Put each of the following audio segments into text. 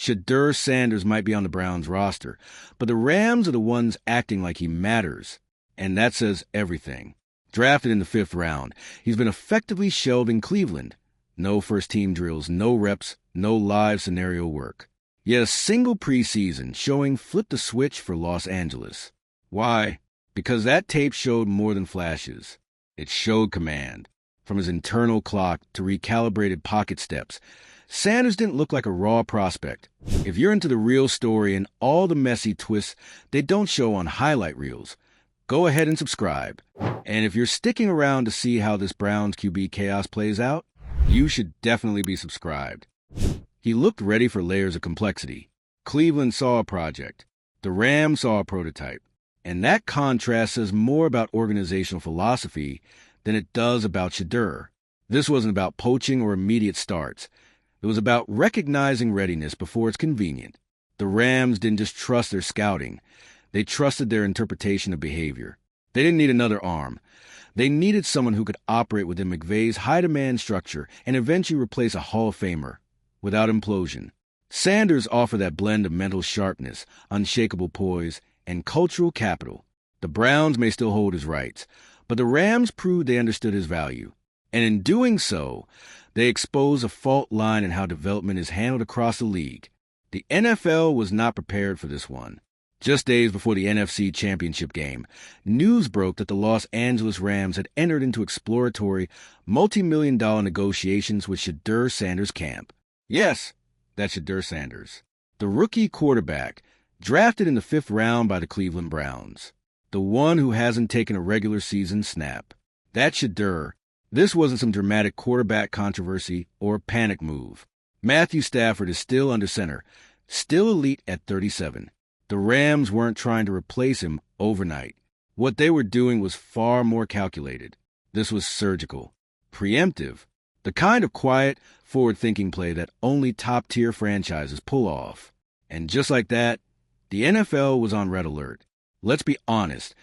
Shedeur Sanders might be on the Browns roster, but the Rams are the ones acting like he matters, and that says everything. Drafted in the 5th round, he's been effectively shelved in Cleveland. No first-team drills, no reps, no live scenario work. Yet a single preseason showing flipped the switch for Los Angeles. Why? Because that tape showed more than flashes. It showed command. From his internal clock to recalibrated pocket steps, Sanders didn't look like a raw prospect. If you're into the real story and all the messy twists they don't show on highlight reels, go ahead and subscribe. And if you're sticking around to see how this Browns QB chaos plays out, you should definitely be subscribed. He looked ready for layers of complexity. Cleveland saw a project. The Rams saw a prototype. And that contrast says more about organizational philosophy than it does about Shedeur. This wasn't about poaching or immediate starts. It was about recognizing readiness before it's convenient. The Rams didn't just trust their scouting. They trusted their interpretation of behavior. They didn't need another arm. They needed someone who could operate within McVay's high-demand structure and eventually replace a Hall of Famer without implosion. Sanders offered that blend of mental sharpness, unshakable poise, and cultural capital. The Browns may still hold his rights, but the Rams proved they understood his value. And in doing so, they exposed a fault line in how development is handled across the league. The NFL was not prepared for this one. Just days before the NFC Championship game, news broke that the Los Angeles Rams had entered into exploratory, multi-million-dollar negotiations with Shedeur Sanders' camp. Yes, that's Shedeur Sanders, the rookie quarterback, drafted in the 5th round by the Cleveland Browns. The one who hasn't taken a regular season snap. That's Shedeur. This wasn't some dramatic quarterback controversy or panic move. Matthew Stafford is still under center, still elite at 37. The Rams weren't trying to replace him overnight. What they were doing was far more calculated. This was surgical, preemptive, the kind of quiet, forward-thinking play that only top-tier franchises pull off. And just like that, the NFL was on red alert. Let's be honest,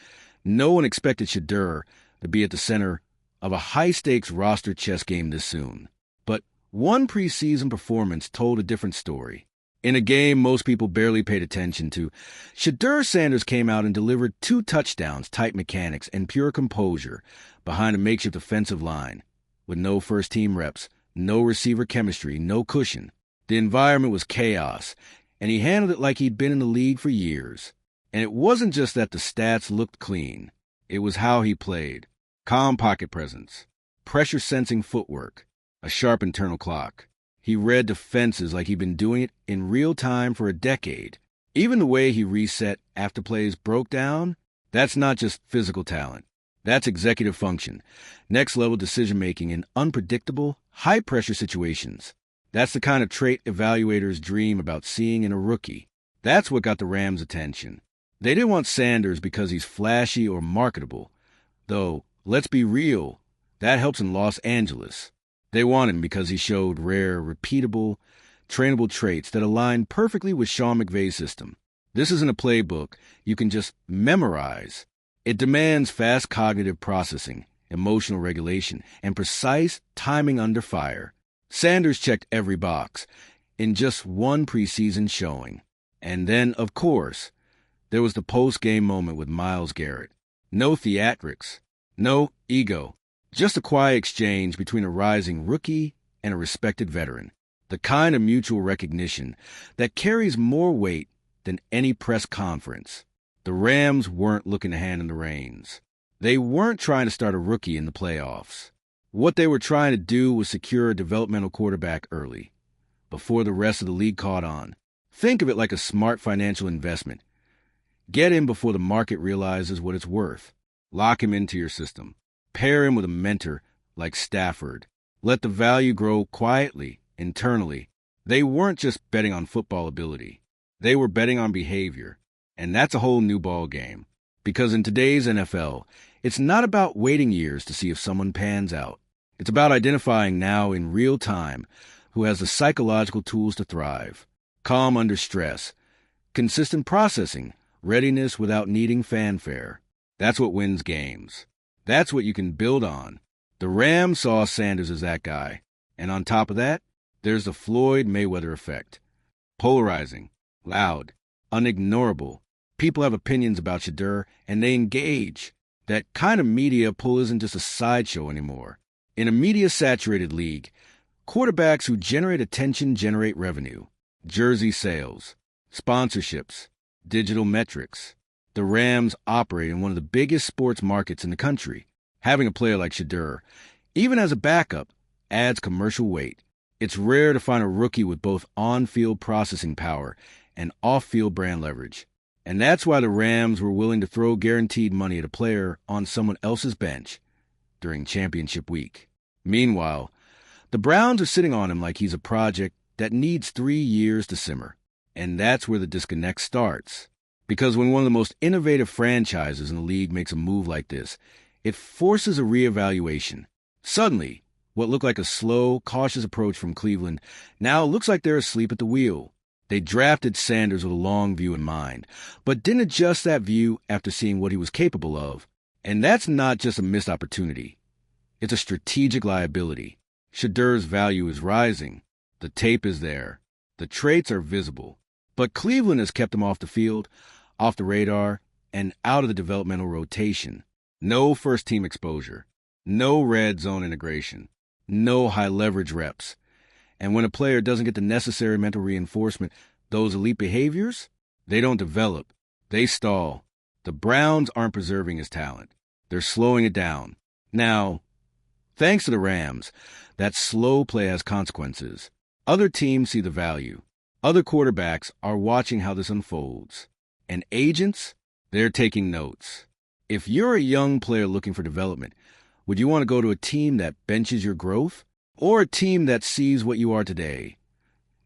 no one expected Shedeur to be at the center of a high-stakes roster chess game this soon. But one preseason performance told a different story. In a game most people barely paid attention to, Shedeur Sanders came out and delivered 2 touchdowns, tight mechanics, and pure composure behind a makeshift offensive line. With no first-team reps, no receiver chemistry, no cushion. The environment was chaos, and he handled it like he'd been in the league for years. And it wasn't just that the stats looked clean. It was how he played. Calm pocket presence, pressure-sensing footwork, a sharp internal clock. He read defenses like he'd been doing it in real time for a decade. Even the way he reset after plays broke down, that's not just physical talent. That's executive function, next-level decision-making in unpredictable, high-pressure situations. That's the kind of trait evaluators dream about seeing in a rookie. That's what got the Rams' attention. They didn't want Sanders because he's flashy or marketable. Though, let's be real, that helps in Los Angeles. They want him because he showed rare, repeatable, trainable traits that align perfectly with Sean McVay's system. This isn't a playbook you can just memorize. It demands fast cognitive processing, emotional regulation, and precise timing under fire. Sanders checked every box in just one preseason showing. And then, of course, there was the post-game moment with Myles Garrett. No theatrics, no ego, just a quiet exchange between a rising rookie and a respected veteran. The kind of mutual recognition that carries more weight than any press conference. The Rams weren't looking to hand in the reins. They weren't trying to start a rookie in the playoffs. What they were trying to do was secure a developmental quarterback early, before the rest of the league caught on. Think of it like a smart financial investment. Get him before the market realizes what it's worth. Lock him into your system. Pair him with a mentor like Stafford. Let the value grow quietly, internally. They weren't just betting on football ability. They were betting on behavior. And that's a whole new ball game. Because in today's NFL, it's not about waiting years to see if someone pans out. It's about identifying now in real time who has the psychological tools to thrive. Calm under stress. Consistent processing. Readiness without needing fanfare. That's what wins games. That's what you can build on. The Rams saw Sanders as that guy. And on top of that, there's the Floyd Mayweather effect. Polarizing, loud, unignorable. People have opinions about Shedeur, and they engage. That kind of media pull isn't just a sideshow anymore. In a media-saturated league, quarterbacks who generate attention generate revenue, jersey sales, sponsorships, digital metrics. The Rams operate in one of the biggest sports markets in the country. Having a player like Shedeur, even as a backup, adds commercial weight. It's rare to find a rookie with both on-field processing power and off-field brand leverage. And that's why the Rams were willing to throw guaranteed money at a player on someone else's bench during championship week. Meanwhile, the Browns are sitting on him like he's a project that needs 3 years to simmer. And that's where the disconnect starts. Because when one of the most innovative franchises in the league makes a move like this, it forces a reevaluation. Suddenly, what looked like a slow, cautious approach from Cleveland now looks like they're asleep at the wheel. They drafted Sanders with a long view in mind, but didn't adjust that view after seeing what he was capable of. And that's not just a missed opportunity. It's a strategic liability. Shedeur's value is rising. The tape is there. The traits are visible. But Cleveland has kept him off the field, off the radar, and out of the developmental rotation. No first-team exposure. No red zone integration. No high-leverage reps. And when a player doesn't get the necessary mental reinforcement, those elite behaviors, they don't develop. They stall. The Browns aren't preserving his talent. They're slowing it down. Now, thanks to the Rams, that slow play has consequences. Other teams see the value. Other quarterbacks are watching how this unfolds. And agents, they're taking notes. If you're a young player looking for development, would you want to go to a team that benches your growth? Or a team that sees what you are today,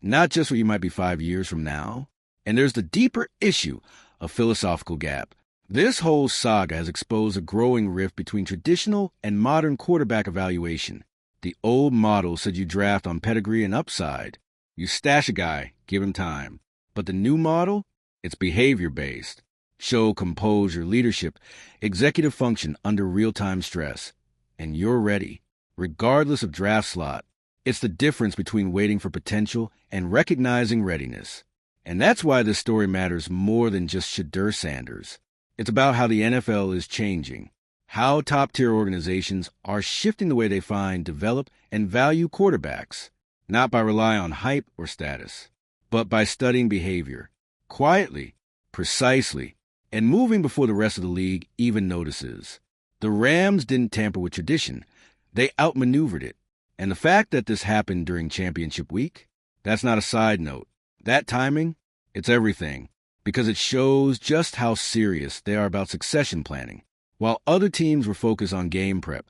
not just what you might be 5 years from now? And there's the deeper issue, a philosophical gap. This whole saga has exposed a growing rift between traditional and modern quarterback evaluation. The old model said you draft on pedigree and upside. You stash a guy, give him time. But the new model? It's behavior-based. Show composure, leadership, executive function under real-time stress. And you're ready. Regardless of draft slot, it's the difference between waiting for potential and recognizing readiness. And that's why this story matters more than just Shedeur Sanders. It's about how the NFL is changing, how top-tier organizations are shifting the way they find, develop, and value quarterbacks, not by relying on hype or status, but by studying behavior, quietly, precisely, and moving before the rest of the league even notices. The Rams didn't tamper with tradition. They outmaneuvered it. And the fact that this happened during championship week, that's not a side note. That timing, it's everything, because it shows just how serious they are about succession planning. While other teams were focused on game prep,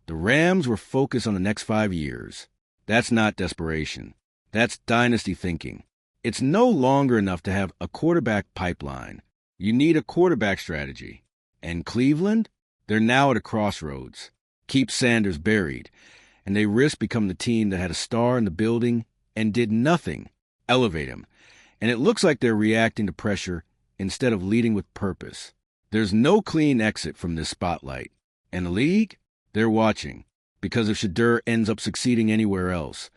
the Rams were focused on the next 5 years. That's not desperation. That's dynasty thinking. It's no longer enough to have a quarterback pipeline. You need a quarterback strategy. And Cleveland, they're now at a crossroads. Keep Sanders buried, and they risk becoming the team that had a star in the building and did nothing. Elevate him. And it looks like they're reacting to pressure instead of leading with purpose. There's no clean exit from this spotlight. And the league, they're watching. Because if Shedeur ends up succeeding anywhere else,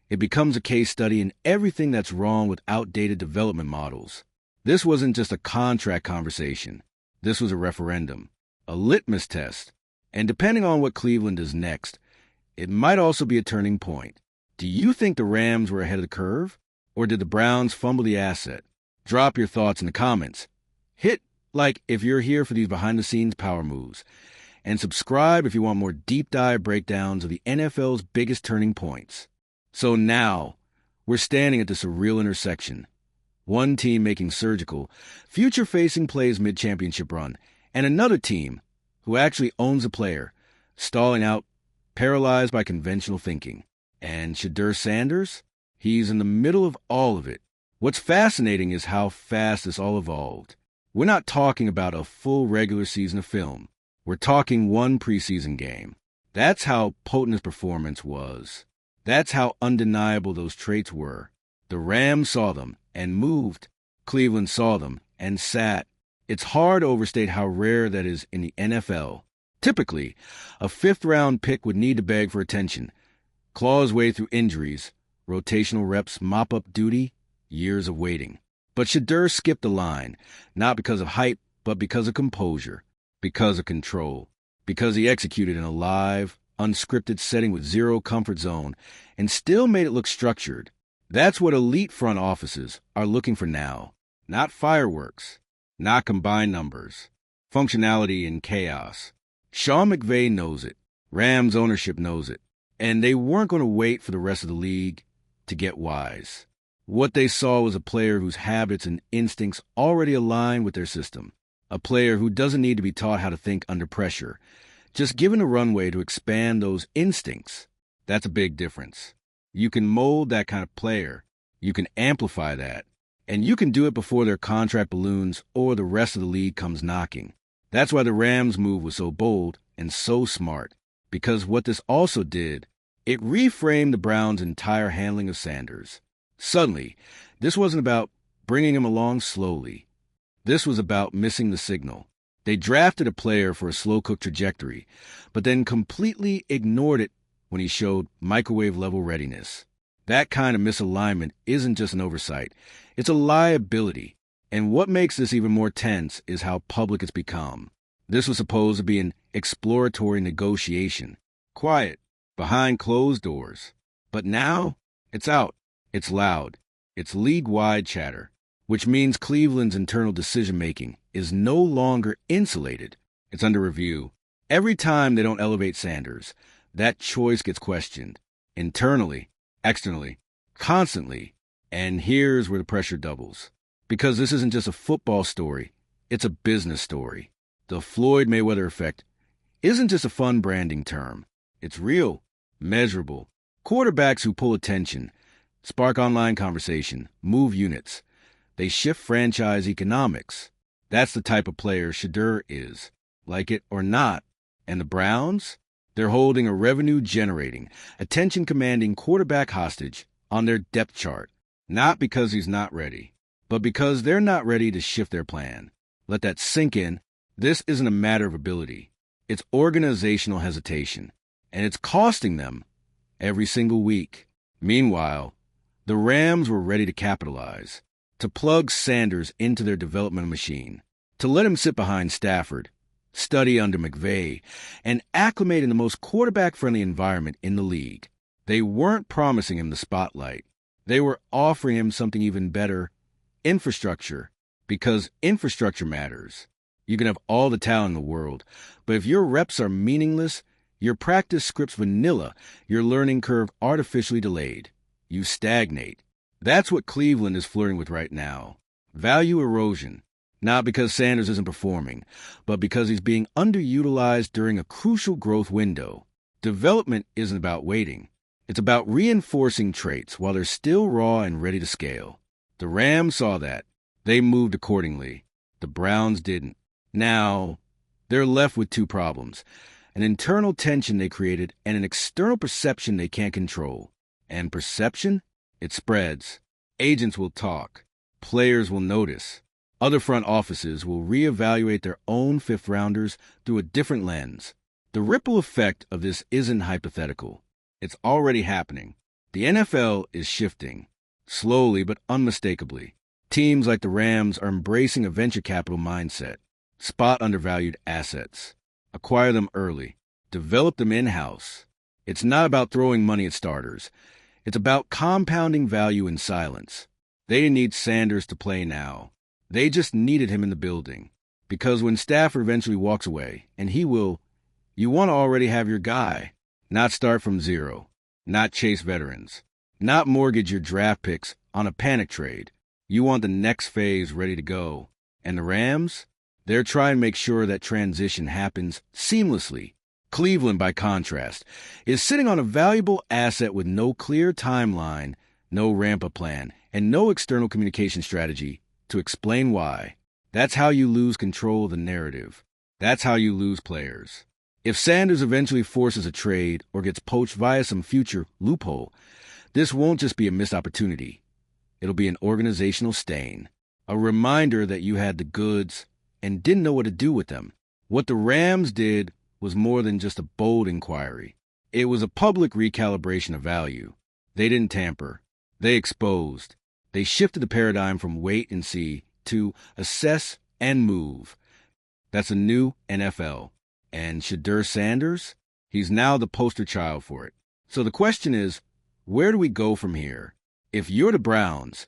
it becomes a case study in everything that's wrong with outdated development models. This wasn't just a contract conversation. This was a referendum, a litmus test. And depending on what Cleveland does next, it might also be a turning point. Do you think the Rams were ahead of the curve? Or did the Browns fumble the asset? Drop your thoughts in the comments. Hit like if you're here for these behind-the-scenes power moves. And subscribe if you want more deep-dive breakdowns of the NFL's biggest turning points. So now, we're standing at this surreal intersection. One team making surgical, future-facing plays mid-championship run, and another team who actually owns a player, stalling out, paralyzed by conventional thinking. And Shedeur Sanders? He's in the middle of all of it. What's fascinating is how fast this all evolved. We're not talking about a full regular season of film. We're talking one preseason game. That's how potent his performance was. That's how undeniable those traits were. The Rams saw them and moved. Cleveland saw them and sat. It's hard to overstate how rare that is in the NFL. Typically, a fifth-round pick would need to beg for attention, claw his way through injuries, rotational reps mop up duty, years of waiting. But Shedeur skipped the line, not because of hype, but because of composure, because of control, because he executed in a live, unscripted setting with zero comfort zone and still made it look structured. That's what elite front offices are looking for now. Not fireworks, not combined numbers, functionality in chaos. Sean McVay knows it. Rams ownership knows it. And they weren't going to wait for the rest of the league to get wise. What they saw was a player whose habits and instincts already align with their system. A player who doesn't need to be taught how to think under pressure, just given a runway to expand those instincts. That's a big difference. You can mold that kind of player. You can amplify that. And you can do it before their contract balloons or the rest of the league comes knocking. That's why the Rams' move was so bold and so smart. Because what this also did, it reframed the Browns' entire handling of Sanders. Suddenly, this wasn't about bringing him along slowly. This was about missing the signal. They drafted a player for a slow-cook trajectory, but then completely ignored it when he showed microwave-level readiness. That kind of misalignment isn't just an oversight. It's a liability. And what makes this even more tense is how public it's become. This was supposed to be an exploratory negotiation. Quiet, behind closed doors. But now, it's out. It's loud. It's league-wide chatter, which means Cleveland's internal decision-making is no longer insulated. It's under review. Every time they don't elevate Sanders, that choice gets questioned. Internally, externally, constantly. And here's where the pressure doubles. Because this isn't just a football story, it's a business story. The Floyd Mayweather effect isn't just a fun branding term. It's real, measurable. Quarterbacks who pull attention, spark online conversation, move units. They shift franchise economics. That's the type of player Shedeur is, like it or not. And the Browns? They're holding a revenue-generating, attention-commanding quarterback hostage on their depth chart. Not because he's not ready, but because they're not ready to shift their plan. Let that sink in. This isn't a matter of ability. It's organizational hesitation, and it's costing them every single week. Meanwhile, the Rams were ready to capitalize, to plug Sanders into their development machine, to let him sit behind Stafford, study under McVay, and acclimate in the most quarterback-friendly environment in the league. They weren't promising him the spotlight. They were offering him something even better, infrastructure, because infrastructure matters. You can have all the talent in the world, but if your reps are meaningless, your practice script's vanilla, your learning curve artificially delayed, you stagnate. That's what Cleveland is flirting with right now. Value erosion. Not because Sanders isn't performing, but because he's being underutilized during a crucial growth window. Development isn't about waiting. It's about reinforcing traits while they're still raw and ready to scale. The Rams saw that. They moved accordingly. The Browns didn't. Now, they're left with two problems. An internal tension they created and an external perception they can't control. And perception? It spreads. Agents will talk. Players will notice. Other front offices will reevaluate their own fifth-rounders through a different lens. The ripple effect of this isn't hypothetical. It's already happening. The NFL is shifting, slowly but unmistakably. Teams like the Rams are embracing a venture capital mindset. Spot undervalued assets. Acquire them early. Develop them in-house. It's not about throwing money at starters. It's about compounding value in silence. They didn't need Sanders to play now. They just needed him in the building. Because when Stafford eventually walks away, and he will, you want to already have your guy. Not start from zero. Not chase veterans. Not mortgage your draft picks on a panic trade. You want the next phase ready to go. And the Rams? They're trying to make sure that transition happens seamlessly. Cleveland, by contrast, is sitting on a valuable asset with no clear timeline, no ramp-up plan, and no external communication strategy to explain why. That's how you lose control of the narrative. That's how you lose players. If Sanders eventually forces a trade or gets poached via some future loophole, this won't just be a missed opportunity. It'll be an organizational stain, a reminder that you had the goods and didn't know what to do with them. What the Rams did was more than just a bold inquiry. It was a public recalibration of value. They didn't tamper. They exposed. They shifted the paradigm from wait and see to assess and move. That's a new NFL. And Shedeur Sanders, he's now the poster child for it. So the question is, where do we go from here? If you're the Browns,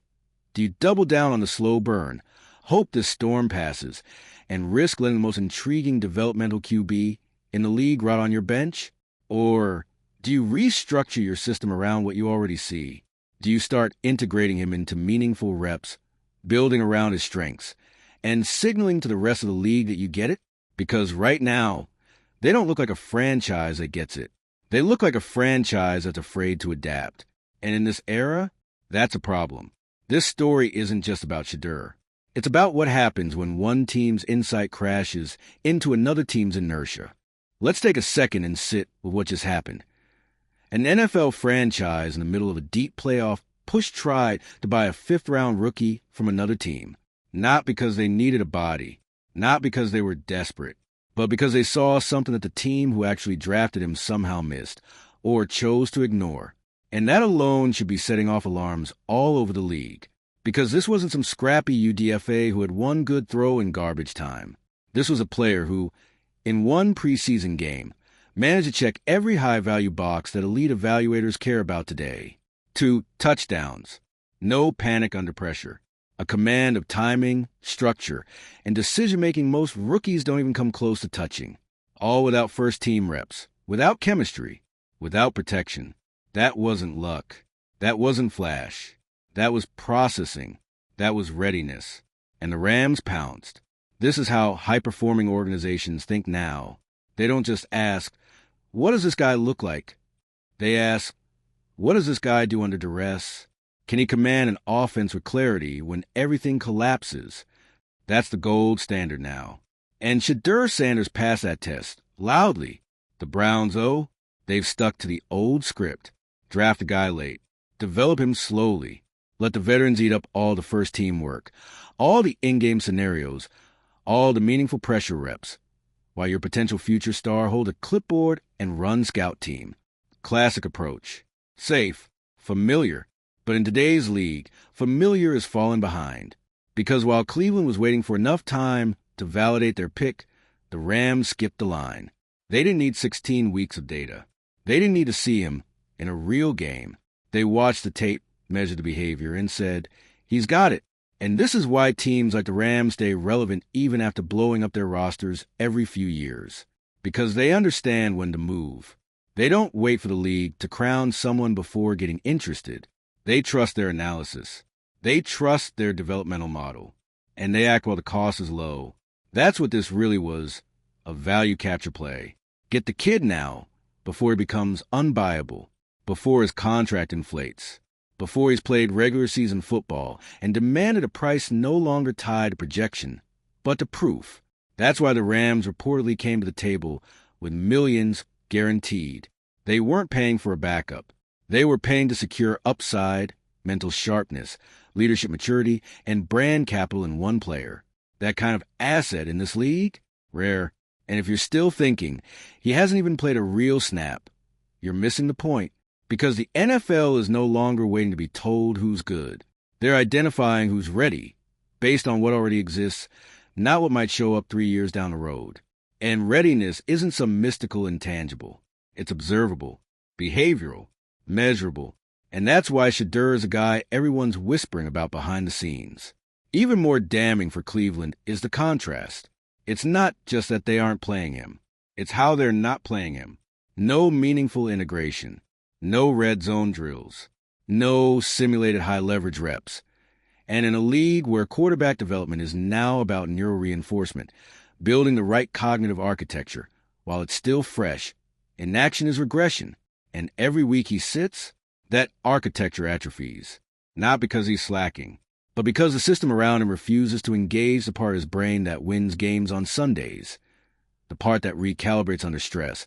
do you double down on the slow burn, hope this storm passes, and risk letting the most intriguing developmental QB in the league rot on your bench? Or do you restructure your system around what you already see? Do you start integrating him into meaningful reps, building around his strengths, and signaling to the rest of the league that you get it? Because right now, they don't look like a franchise that gets it. They look like a franchise that's afraid to adapt. And in this era, that's a problem. This story isn't just about Shedeur. It's about what happens when one team's insight crashes into another team's inertia. Let's take a second and sit with what just happened. An NFL franchise in the middle of a deep playoff push tried to buy a fifth-round rookie from another team. Not because they needed a body, not because they were desperate, but because they saw something that the team who actually drafted him somehow missed or chose to ignore. And that alone should be setting off alarms all over the league. Because this wasn't some scrappy UDFA who had one good throw in garbage time. This was a player who, in one preseason game, managed to check every high-value box that elite evaluators care about today. 2 touchdowns, no panic under pressure, a command of timing, structure, and decision-making most rookies don't even come close to touching. All without first-team reps, without chemistry, without protection. That wasn't luck. That wasn't flash. That was processing. That was readiness. And the Rams pounced. This is how high-performing organizations think now. They don't just ask, what does this guy look like? They ask, what does this guy do under duress? Can he command an offense with clarity when everything collapses? That's the gold standard now. And Shedeur Sanders passed that test, loudly. The Browns, they've stuck to the old script. Draft a guy late. Develop him slowly. Let the veterans eat up all the first-team work, all the in-game scenarios, all the meaningful pressure reps, while your potential future star hold a clipboard and run scout team. Classic approach. Safe. Familiar. But in today's league, familiar is falling behind. Because while Cleveland was waiting for enough time to validate their pick, the Rams skipped the line. They didn't need 16 weeks of data. They didn't need to see him in a real game. They watched the tape, measured the behavior, and said, he's got it. And this is why teams like the Rams stay relevant even after blowing up their rosters every few years. Because they understand when to move. They don't wait for the league to crown someone before getting interested. They trust their analysis. They trust their developmental model. And they act while the cost is low. That's what this really was, a value capture play. Get the kid now, before he becomes unbuyable, before his contract inflates, before he's played regular season football and demanded a price no longer tied to projection, but to proof. That's why the Rams reportedly came to the table with millions guaranteed. They weren't paying for a backup. They were paying to secure upside, mental sharpness, leadership maturity, and brand capital in one player. That kind of asset in this league? Rare. And if you're still thinking he hasn't even played a real snap, you're missing the point. Because the NFL is no longer waiting to be told who's good. They're identifying who's ready, based on what already exists, not what might show up 3 years down the road. And readiness isn't some mystical intangible. It's observable, behavioral, measurable. And that's why Shedeur is a guy everyone's whispering about behind the scenes. Even more damning for Cleveland is the contrast. It's not just that they aren't playing him. It's how they're not playing him. No meaningful integration. No red zone drills. No simulated high-leverage reps. And in a league where quarterback development is now about neural reinforcement, building the right cognitive architecture, while it's still fresh, inaction is regression. And every week he sits, that architecture atrophies. Not because he's slacking, but because the system around him refuses to engage the part of his brain that wins games on Sundays, the part that recalibrates under stress,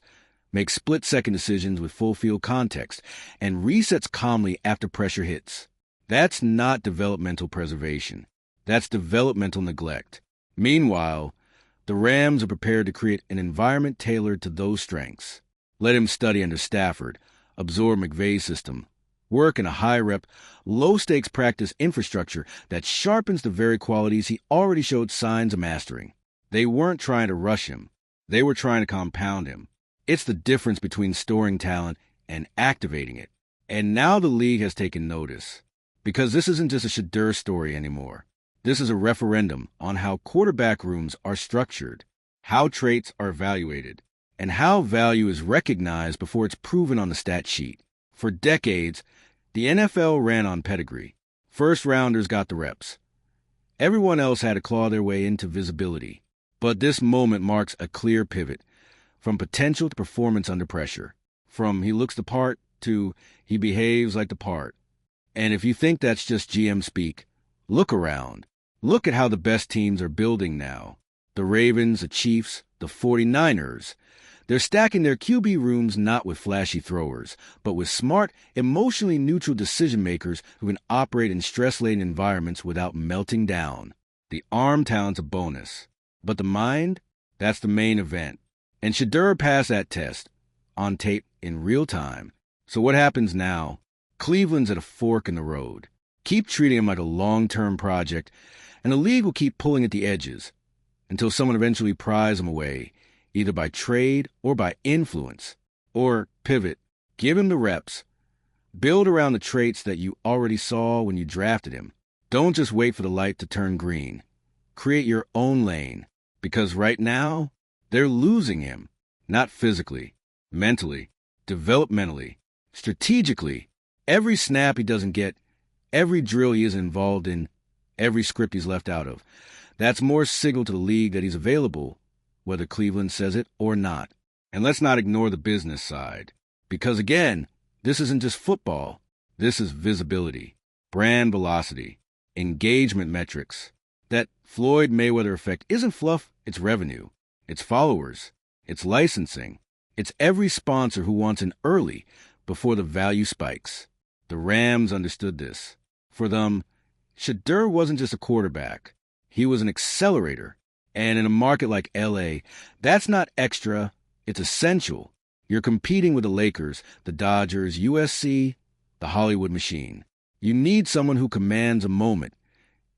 makes split-second decisions with full field context, and resets calmly after pressure hits. That's not developmental preservation. That's developmental neglect. Meanwhile, the Rams are prepared to create an environment tailored to those strengths. Let him study under Stafford, absorb McVay's system, work in a high-rep, low-stakes practice infrastructure that sharpens the very qualities he already showed signs of mastering. They weren't trying to rush him. They were trying to compound him. It's the difference between storing talent and activating it. And now the league has taken notice. Because this isn't just a Shedeur story anymore. This is a referendum on how quarterback rooms are structured, how traits are evaluated, and how value is recognized before it's proven on the stat sheet. For decades, the NFL ran on pedigree. First-rounders got the reps. Everyone else had to claw their way into visibility. But this moment marks a clear pivot, from potential to performance under pressure, from he looks the part to he behaves like the part. And if you think that's just GM speak, look around. Look at how the best teams are building now. The Ravens, the Chiefs, the 49ers. They're stacking their QB rooms not with flashy throwers, but with smart, emotionally neutral decision-makers who can operate in stress-laden environments without melting down. The arm talent's a bonus. But the mind? That's the main event. And Shedeur passed that test, on tape, in real time. So what happens now? Cleveland's at a fork in the road. Keep treating him like a long-term project, and the league will keep pulling at the edges until someone eventually pries him away, either by trade or by influence. Or pivot. Give him the reps. Build around the traits that you already saw when you drafted him. Don't just wait for the light to turn green. Create your own lane. Because right now, they're losing him. Not physically, mentally, developmentally, strategically. Every snap he doesn't get, every drill he isn't involved in, every script he's left out of. That's more signal to the league that he's available, whether Cleveland says it or not. And let's not ignore the business side. Because again, this isn't just football. This is visibility, brand velocity, engagement metrics. That Floyd Mayweather effect isn't fluff, it's revenue. It's followers. It's licensing. It's every sponsor who wants in early before the value spikes. The Rams understood this. For them, Shedeur wasn't just a quarterback. He was an accelerator. And in a market like LA, that's not extra, it's essential. You're competing with the Lakers, the Dodgers, USC, the Hollywood machine. You need someone who commands a moment,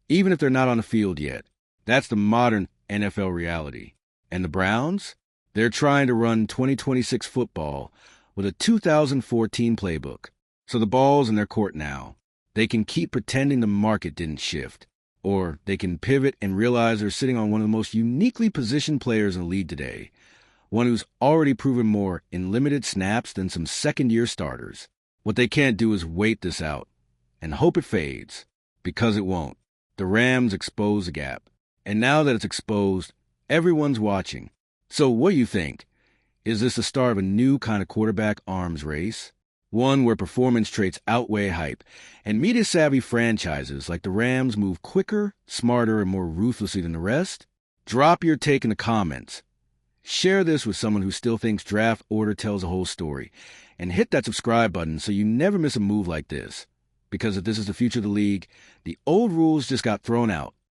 even if they're not on the field yet. That's the modern NFL reality. And the Browns? They're trying to run 2026 football with a 2014 playbook. So the ball's in their court now. They can keep pretending the market didn't shift. Or they can pivot and realize they're sitting on one of the most uniquely positioned players in the league today. One who's already proven more in limited snaps than some second-year starters. What they can't do is wait this out and hope it fades. Because it won't. The Rams expose the gap. And now that it's exposed, everyone's watching. So what do you think? Is this the start of a new kind of quarterback arms race? One where performance traits outweigh hype, and media-savvy franchises like the Rams move quicker, smarter, and more ruthlessly than the rest? Drop your take in the comments. Share this with someone who still thinks draft order tells a whole story. And hit that subscribe button so you never miss a move like this. Because if this is the future of the league, the old rules just got thrown out.